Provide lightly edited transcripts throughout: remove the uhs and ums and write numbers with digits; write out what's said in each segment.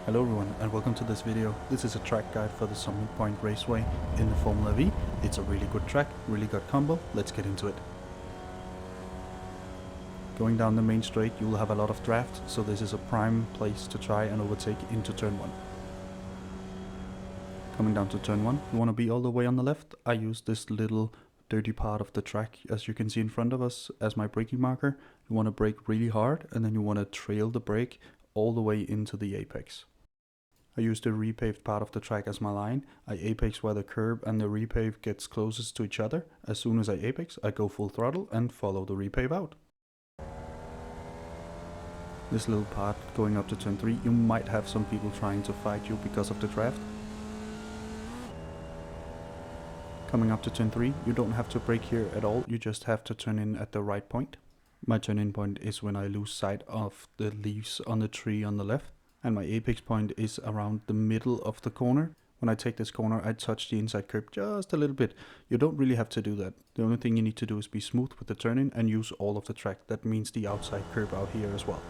Hello everyone and welcome to this video. This is a track guide for the Summit Point Raceway in the Formula V. It's a really good track, really good combo. Let's get into it. Going down the main straight you will have a lot of draft, so this is a prime place to try and overtake into turn 1. Coming down to turn 1, you want to be all the way on the left. I use this little dirty part of the track, as you can see in front of us, as my braking marker. You want to brake really hard and then you want to trail the brake all the way into the apex. I use the repaved part of the track as my line. I apex where the curb and the repave gets closest to each other. As soon as I apex, I go full throttle and follow the repave out. This little part going up to turn 3, you might have some people trying to fight you because of the draft. Coming up to turn 3, you don't have to brake here at all, you just have to turn in at the right point. My turn in point is when I lose sight of the leaves on the tree on the left. And my apex point is around the middle of the corner. When I take this corner, I touch the inside curb just a little bit. You don't really have to do that. The only thing you need to do is be smooth with the turn-in and use all of the track. That means the outside curb out here as well.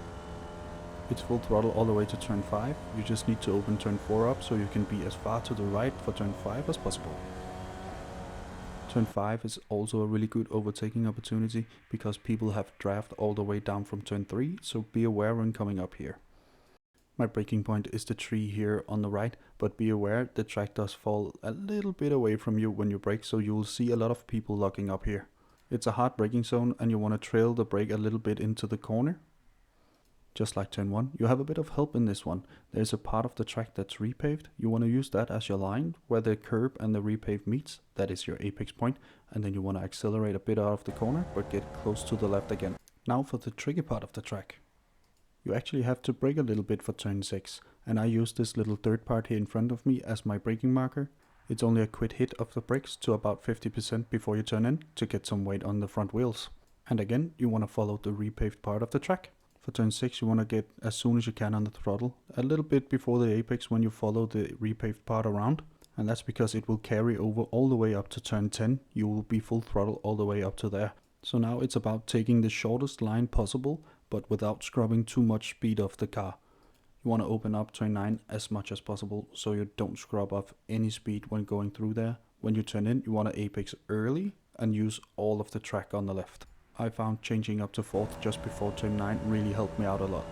It's full throttle all the way to turn 5. You just need to open turn 4 up so you can be as far to the right for turn 5 as possible. Turn 5 is also a really good overtaking opportunity because people have draft all the way down from turn 3, so be aware when coming up here. My braking point is the tree here on the right, but be aware the track does fall a little bit away from you when you brake, so you will see a lot of people locking up here. It's a hard braking zone and you want to trail the brake a little bit into the corner. Just like turn 1, you have a bit of help in this one. There's a part of the track that's repaved. You want to use that as your line, where the curb and the repave meets. That is your apex point, and then you want to accelerate a bit out of the corner, but get close to the left again. Now for the tricky part of the track. You actually have to brake a little bit for turn 6, and I use this little dirt part here in front of me as my braking marker. It's only a quick hit of the brakes to about 50% before you turn in to get some weight on the front wheels. And again, you want to follow the repaved part of the track. For turn 6 you want to get as soon as you can on the throttle, a little bit before the apex when you follow the repaved part around. And that's because it will carry over all the way up to turn 10. You will be full throttle all the way up to there. So now it's about taking the shortest line possible, but without scrubbing too much speed off the car. You want to open up turn 9 as much as possible so you don't scrub off any speed when going through there. When you turn in, you want to apex early and use all of the track on the left. I found changing up to 4th just before turn 9 really helped me out a lot.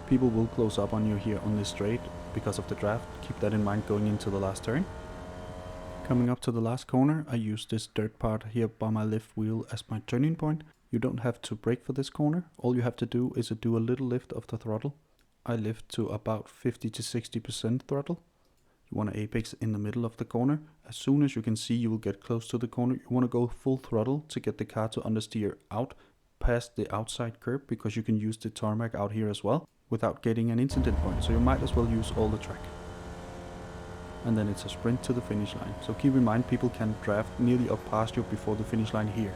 People will close up on you here on this straight because of the draft. Keep that in mind going into the last turn. Coming up to the last corner, I use this dirt part here by my left wheel as my turning point. You don't have to brake for this corner. All you have to do is do a little lift of the throttle. I lift to about 50 to 60% throttle. You want to apex in the middle of the corner. As soon as you can see you will get close to the corner, you want to go full throttle to get the car to understeer out past the outside curb, because you can use the tarmac out here as well without getting an incident point. So you might as well use all the track. And then it's a sprint to the finish line. So keep in mind people can draft nearly up past you before the finish line here.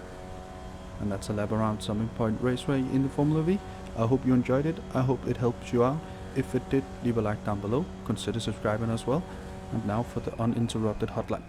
And that's a lap around Summit Point Raceway in the Formula V. I hope you enjoyed it. I hope it helps you out. If it did, leave a like down below. Consider subscribing as well. And now for the uninterrupted hot lap.